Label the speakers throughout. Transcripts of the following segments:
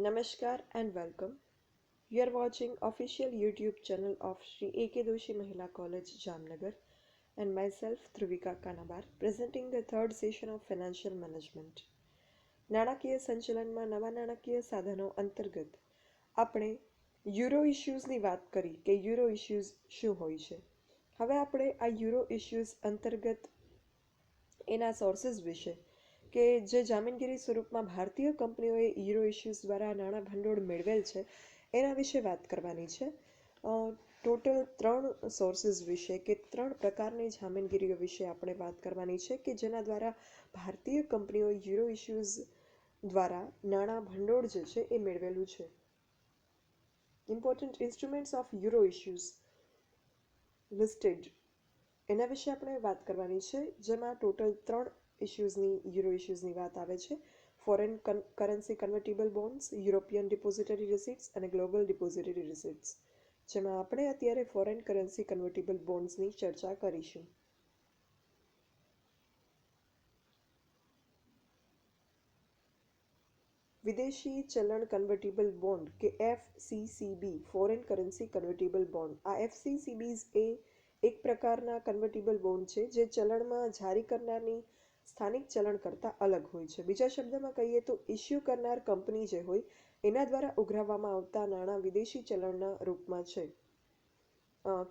Speaker 1: Namaskar and welcome. You are watching official YouTube channel of Shri A.K. Doshi Mahila College, Jamnagar, and myself, Dhruvika Kanabar, presenting the third session of Financial Management. નાણાકીય સંચાલનમાં નવા નાણાકીય સાધનો અંતર્ગત આપણે euro ઇશ્યુઝની વાત કરી કે યુરો ઇશ્યુઝ શું હોય છે. હવે આપણે આ યુરો ઇશ્યુઝ અંતર્ગત એના સોર્સિસ વિશે કે જે જામીનગીરી સ્વરૂપમાં ભારતીય કંપનીઓએ યુરો ઇશ્યુઝ દ્વારા નાણાં ભંડોળ મેળવેલ છે એના વિશે વાત કરવાની છે. ટોટલ 3 સોર્સિસ વિશે કે 3 પ્રકારની જામીનગીરીઓ વિશે આપણે વાત કરવાની છે કે જેના દ્વારા ભારતીય કંપનીઓ યુરો ઇશ્યુઝ દ્વારા નાણાં ભંડોળ જે છે એ મેળવેલું છે. Important instruments of euro issues listed એના વિશે આપણે વાત કરવાની છે, જેમાં ટોટલ 3 યુરો ઇશ્યુઝની વાત આવે છે. Foreign currency convertible bonds, European depository receipts અને ગ્લોબલ ડિપોઝિટરી રિસીટ્સ, જેમાં આપણે અત્યારે ફોરેન કરન્સી કન્વર્ટેબલ બોન્ડ્સની ચર્ચા કરીશું. વિદેશી ચલણ કન્વર્ટેબલ બોન્ડ કે FCCB, foreign currency convertible bond. આ FCCBs એ એક પ્રકારના કન્વર્ટેબલ બોન્ડ છે જે ચલણમાં જારી કરનારની સ્થાનિક ચલણ કરતાં અલગ હોય છે. બીજા શબ્દમાં કહીએ તો ઇશ્યુ કરનાર કંપની જે હોય એના દ્વારા ઉઘરાવવામાં આવતા નાણાં વિદેશી ચલણના રૂપમાં છે.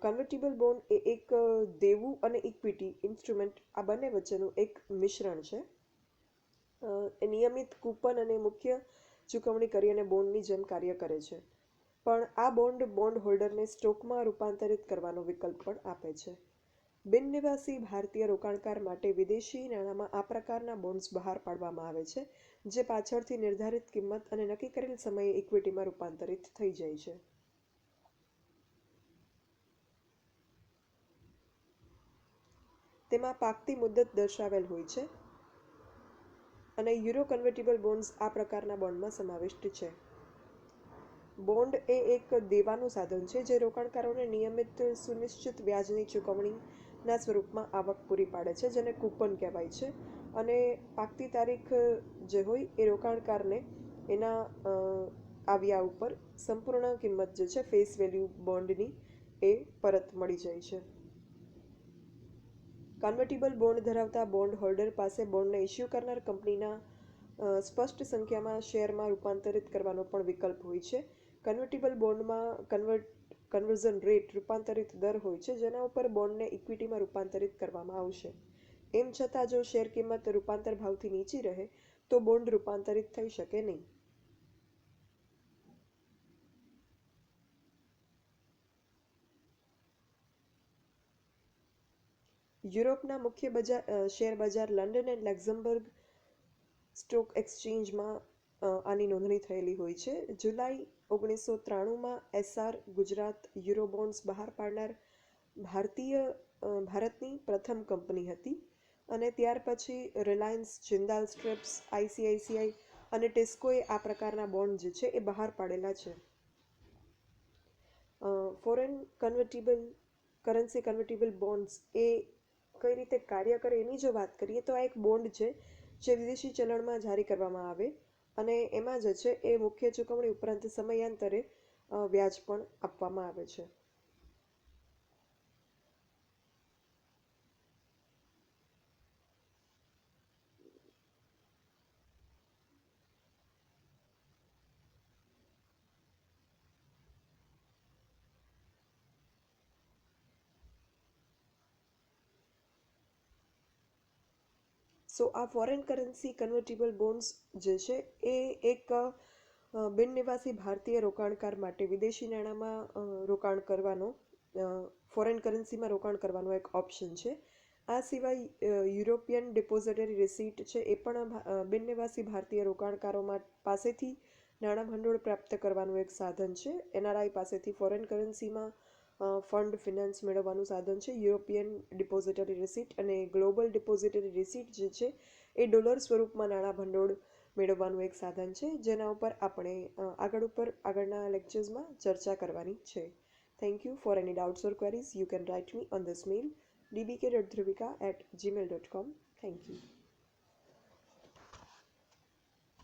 Speaker 1: કન્વર્ટેબલ બોન્ડ એ એક દેવું અને ઇક્વિટી ઇન્સ્ટ્રુમેન્ટ આ બંને વચ્ચેનું એક મિશ્રણ છે. એ નિયમિત કૂપન અને મુખ્ય ચૂકવણી કરી અને બોન્ડની જેમ કાર્ય કરે છે, પણ આ બોન્ડ હોલ્ડરને સ્ટોકમાં રૂપાંતરિત કરવાનો વિકલ્પ પણ આપે છે. બિન નિવાસી ભારતીય રોકાણકાર માટે વિદેશી નાણાંમાં આ પ્રકારના બોન્ડ્સ બહાર પાડવામાં આવે છે, જે પાછળથી નિર્ધારિત કિંમત અને નક્કી કરેલ સમયે ઇક્વિટીમાં રૂપાંતરિત થઈ જાય છે. તેમાં પાકતી મુદત દર્શાવેલ હોય છે અને યુરો કન્વર્ટેબલ બોન્ડ્સ આ પ્રકારના બોન્ડમાં સમાવિષ્ટ છે. બોન્ડ એ એક દેવાનું સાધન છે જે રોકાણકારોને નિયમિત સુનિશ્ચિત વ્યાજની ચૂકવણીના સ્વરૂપમાં આવક પૂરી પાડે છે, જેને કૂપન કહેવાય છે. અને પાકતી તારીખ જે હોય એ રોકાણકારને એના આવ્યા ઉપર સંપૂર્ણ કિંમત જે છે ફેસ વેલ્યુ બોન્ડની એ પરત મળી જાય છે. કન્વર્ટેબલ બોન્ડ ધરાવતા બોન્ડ હોલ્ડર પાસે બોન્ડને ઇશ્યુ કરનાર કંપનીના સ્પષ્ટ સંખ્યામાં શેરમાં રૂપાંતરિત કરવાનો પણ વિકલ્પ હોય છે. કન્વર્ટેબલ બોન્ડમાં કન્વર્ઝન રેટ રૂપાંતરિત દર હોય છે, જેના ઉપર બોન્ડને ઇક્વિટીમાં રૂપાંતરિત કરવામાં આવશે. એમ છતાં જો શેર કિંમત રૂપાંતર ભાવથી નીચી રહે તો બોન્ડ રૂપાંતરિત થઈ શકે નહીં. યુરોપના મુખ્ય શેર બજાર લંડન એન્ડ લક્ઝમબર્ગ સ્ટોક એક્સચેન્જમાં આની નોંધણી થયેલી હોય છે. જુલાઈ 1993માં SR ગુજરાત યુરો બોન્ડ્સ બહાર પાડનાર ભારતની પ્રથમ કંપની હતી અને ત્યાર પછી રિલાયન્સ, જિંદાલ સ્ટ્રેપ્સ, ICICI અને ટેસ્કોએ આ પ્રકારના બોન્ડ જે છે એ બહાર પાડેલા છે. ફોરેન કરન્સી કન્વર્ટેબલ બોન્ડ્સ એ કઈ રીતે કાર્ય કરે એની જો વાત કરીએ તો આ એક બોન્ડ છે જે વિદેશી ચલણમાં જારી કરવામાં આવે અને એમાં જે છે એ મુખ્ય ચૂકવણી ઉપરાંત સમયાંતરે વ્યાજ પણ આપવામાં આવે છે. સો આ ફોરેન કરન્સી કન્વર્ટેબલ બોન્ડ્સ જે છે એ એક બિન નિવાસી ભારતીય રોકાણકાર માટે વિદેશી નાણાંમાં રોકાણ કરવાનો, ફોરેન કરન્સીમાં રોકાણ કરવાનો એક ઓપ્શન છે. આ સિવાય યુરોપિયન ડિપોઝિટરી રિસીટ છે એ પણ બિન નિવાસી ભારતીય રોકાણકારો પાસેથી નાણાં ભંડોળ પ્રાપ્ત કરવાનું એક સાધન છે. NRI પાસેથી ફોરેન કરન્સીમાં ફંડ ફિનાન્સ મેળવવાનું સાધન છે યુરોપિયન ડિપોઝિટરી રિસીટ, અને ગ્લોબલ ડિપોઝિટરી રિસીટ જે છે એ ડોલર સ્વરૂપમાં નાણાં ભંડોળ મેળવવાનું એક સાધન છે, જેના ઉપર આપણે આગળના લેક્ચર્સમાં ચર્ચા કરવાની છે. Thank you. For any doubts or queries you can write me on this mail dbk.dhruvika@gmail.com. Thank you.